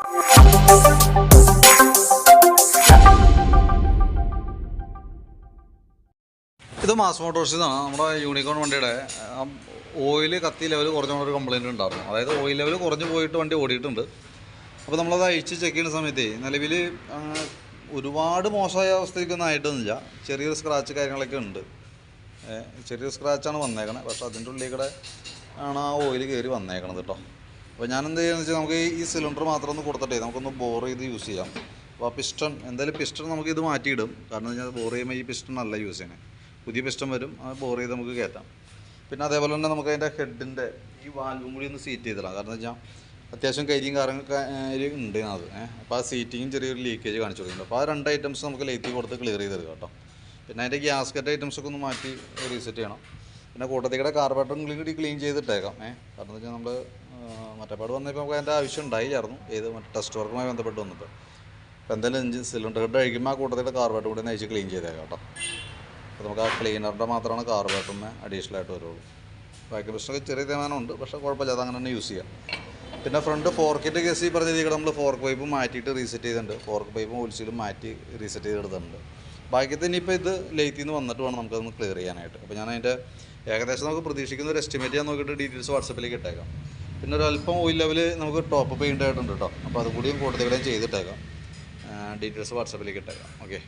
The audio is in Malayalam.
ഇത് മാസ് മോട്ടോഴ്സിന്നാണ്. നമ്മുടെ യൂണിക്കോൺ വണ്ടിയുടെ ഓയിൽ കത്തി ലെവൽ കുറഞ്ഞൊരു കംപ്ലയിൻറ്റ് ഉണ്ടായിരുന്നു. അതായത് ഓയിൽ ലെവൽ കുറഞ്ഞു പോയിട്ട് വണ്ടി ഓടിയിട്ടുണ്ട്. അപ്പോൾ നമ്മളത് അഴിച്ച് ചെക്ക് ചെയ്യുന്ന സമയത്ത് നിലവിൽ ഒരുപാട് മോശമായ അവസ്ഥയ്ക്കൊന്നും ആയിട്ടൊന്നുമില്ല. ചെറിയൊരു സ്ക്രാച്ച് കാര്യങ്ങളൊക്കെ ഉണ്ട്. ചെറിയൊരു സ്ക്രാച്ചാണ് വന്നേക്കണത്. പക്ഷേ അതിൻ്റെ ഉള്ളിൽ കൂടെ ആണ് ആ ഓയിൽ കയറി വന്നേക്കണത് കേട്ടോ. അപ്പോൾ ഞാൻ എന്ത് ചെയ്യുകയെന്ന് വെച്ചാൽ നമുക്ക് ഈ സിലിണ്ടർ മാത്രം ഒന്ന് കൊടുത്തിട്ടേ നമുക്കൊന്ന് ബോർ ചെയ്ത് യൂസ് ചെയ്യാം. അപ്പോൾ ആ പിസ്റ്റൺ എന്തായാലും പിസ്റ്റൺ നമുക്കിത് മാറ്റിയിടും. കാരണം എന്ന് വെച്ചാൽ ബോർ ചെയ്യുമ്പോൾ ഈ പിസ്റ്റൺ അല്ല യൂസ് ചെയ്യണേ. പുതിയ പിസ്റ്റൺ വരും, അത് ബോർ ചെയ്ത് നമുക്ക് കയറ്റാം. പിന്നെ അതേപോലെ തന്നെ നമുക്ക് അതിൻ്റെ ഹെഡിൻ്റെ ഈ വാൽവും കൂടി ഒന്ന് സീറ്റ് ചെയ്തിടാം. കാരണം എന്ന് വെച്ചാൽ അത്യാവശ്യം കരിയും കാര്യങ്ങളൊക്കെ ഉണ്ട് അത്. അപ്പോൾ ആ സീറ്റിങ്ങും ചെറിയൊരു ലീക്കേജ് കാണിച്ചു കൊടുക്കുന്നുണ്ട്. അപ്പോൾ ആ 2 ഐറ്റംസ് നമുക്ക് ലൈറ്റി കൊടുത്ത് ക്ലിയർ ചെയ്തെടുക്കാം കേട്ടോ. പിന്നെ അതിൻ്റെ ഗ്യാസ്കറ്റ് ഐറ്റംസൊക്കെ ഒന്ന് മാറ്റി റീസെറ്റ് ചെയ്യണം. പിന്നെ കൂട്ടത്തിയുടെ കാർബറേറ്ററും കൂടി ക്ലീൻ ചെയ്തിട്ടേക്കാം. കാരണം എന്ന് വെച്ചാൽ നമ്മൾ മറ്റേപാട് വന്നപ്പോൾ നമുക്ക് അതിൻ്റെ ആവശ്യം ഉണ്ടായില്ലായിരുന്നു. മറ്റേ ടെസ്റ്റ് വർക്കുമായി ബന്ധപ്പെട്ട് വന്നപ്പോൾ. അപ്പോൾ എന്തായാലും സിലിണ്ടർ ഹെഡ് അഴിക്കുമ്പോൾ ആ കൂട്ടത്തിയുടെ കാർബറേറ്റർ കൂടി നയിച്ച് ക്ലീൻ ചെയ്തേക്കാം കേട്ടോ. അപ്പോൾ നമുക്ക് ആ ക്ലീനറിൻ്റെ മാത്രമാണ് കാർബറേറ്ററിന് അഡീഷണൽ ആയിട്ട് വരുള്ളൂ. ബാക്കി പ്രശ്നമൊക്കെ ചെറിയ തീരുമാനമുണ്ട്, പക്ഷേ കുഴപ്പമില്ല, അതങ്ങനെ തന്നെ യൂസ് ചെയ്യാം. പിന്നെ ഫ്രണ്ട് ഫോർക്കിൻ്റെ കേസ് ഈ പറഞ്ഞ രീതിയിൽ നമ്മൾ ഫോർക്ക് പൈപ്പ് മാറ്റിയിട്ട് റീസെറ്റ് ചെയ്തിട്ടുണ്ട്. ഫോർക്ക് പൈപ്പും ഓയിൽസീലും മാറ്റി റീസെറ്റ് ചെയ്തെടുത്തിട്ടുണ്ട്. ബാക്കിയത്തെ ഇനിയിപ്പോൾ ഇത് ലെയ്ത്തിൽ നിന്ന് വന്നിട്ട് വേണം നമുക്കതൊന്ന് ക്ലിയർ ചെയ്യാനായിട്ട്. അപ്പോൾ ഞാൻ അതിൻ്റെ ഏകദേശം നമുക്ക് പ്രതീക്ഷിക്കുന്ന ഒരു എസ്റ്റിമേറ്റ് ചെയ്യാൻ നോക്കിയിട്ട് ഡീറ്റെയിൽസ് വാട്സപ്പിലേക്ക് ഇട്ടേക്കാം. പിന്നെ ഒരു അല്പം ഓയിൽ ലെവൽ നമുക്ക് ടോപ്പ് പെയിൻ്റ് ആയിട്ടുണ്ട് കേട്ടോ. അപ്പോൾ അതുകൂടിയും കൂടുതലും ചെയ്തിട്ടേക്കാം. ഡീറ്റെയിൽസ് വാട്സപ്പിലേക്ക് ഇട്ടേക്കാം. ഓക്കെ.